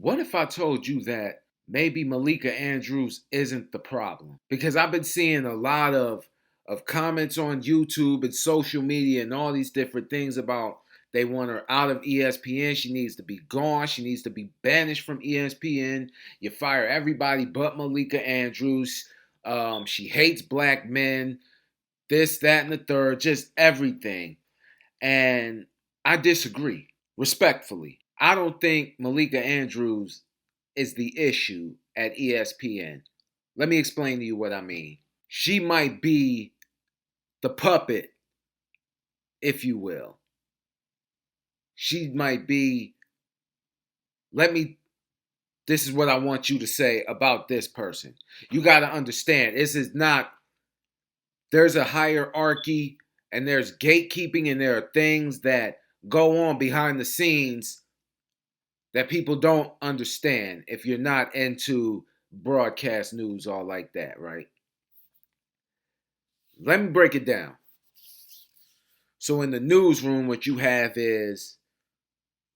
What if I told you that maybe Malika Andrews isn't the problem? Because I've been seeing a lot of comments on YouTube and social media and all these different things about they want her out of ESPN. She needs to be gone. She needs to be banished from ESPN. You fire everybody but Malika Andrews. She hates black men. This, that, and the third. Just everything. And I disagree, respectfully. I don't think Malika Andrews is the issue at ESPN. Let me explain to you what I mean. She might be the puppet, if you will. She might be, this is what I want you to say about this person. You got to understand, this is not, there's a hierarchy and there's gatekeeping and there are things that go on behind the scenes that people don't understand if you're not into broadcast news all like that, right? Let me break it down. So in the newsroom, what you have is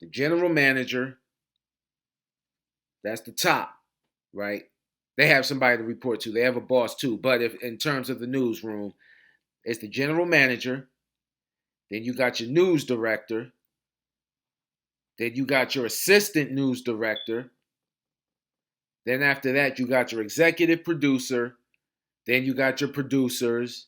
the general manager. That's the top, right? They have somebody to report to. They have a boss too. But if in terms of the newsroom, it's the general manager. Then you got your news director. Then you got your assistant news director. Then after that, you got your executive producer. Then you got your producers.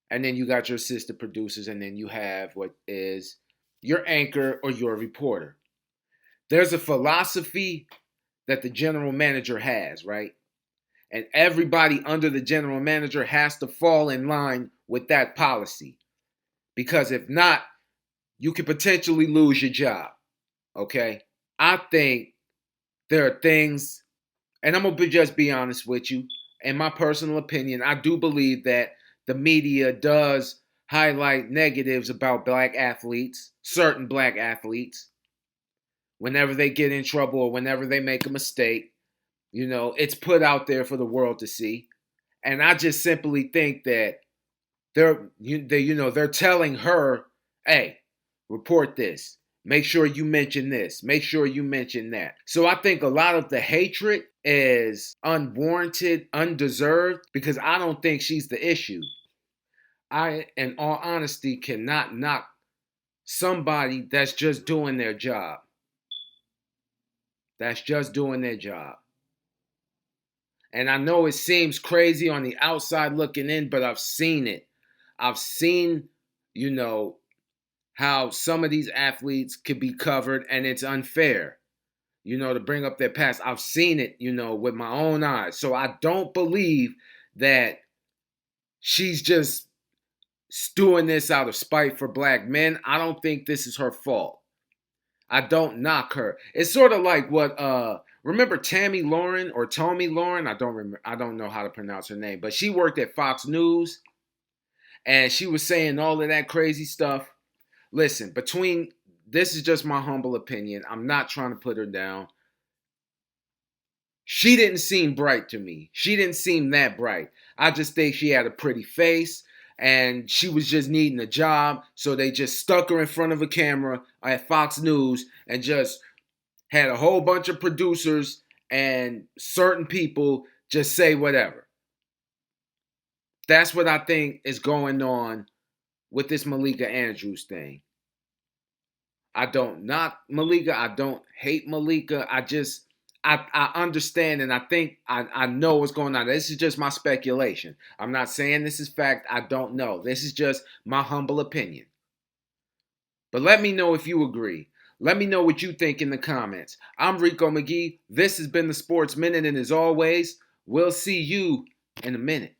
And then you got your assistant producers. And then you have what is your anchor or your reporter. There's a philosophy that the general manager has, right? And everybody under the general manager has to fall in line with that policy. Because if not, you could potentially lose your job. Okay? I think there are things, and I'm going to just be honest with you. In my personal opinion, I do believe that the media does highlight negatives about black athletes, certain black athletes, whenever they get in trouble or whenever they make a mistake. You know, it's put out there for the world to see. And I just simply think that they're telling her, hey, report this. Make sure you mention this. Make sure you mention that. So I think a lot of the hatred is unwarranted, undeserved, because I don't think she's the issue. I, in all honesty, cannot knock somebody that's just doing their job. That's just doing their job. And I know it seems crazy on the outside looking in, but I've seen it. I've seen, how some of these athletes could be covered and it's unfair, to bring up their past. I've seen it, with my own eyes. So I don't believe that she's just doing this out of spite for black men. I don't think this is her fault. I don't knock her. It's sort of like what remember Tammy Lauren or Tommy Lauren? I don't know how to pronounce her name, but she worked at Fox News and she was saying all of that crazy stuff. Listen, this is just my humble opinion. I'm not trying to put her down. She didn't seem bright to me. She didn't seem that bright. I just think she had a pretty face and she was just needing a job. So they just stuck her in front of a camera at Fox News and just had a whole bunch of producers and certain people just say whatever. That's what I think is going on with this Malika Andrews thing. I don't knock Malika. I don't hate Malika. I understand and I think I know what's going on. This is just my speculation. I'm not saying this is fact. I don't know. This is just my humble opinion. But let me know if you agree. Let me know what you think in the comments. I'm Rico McGee. This has been the Sports Minute, and as always, we'll see you in a minute.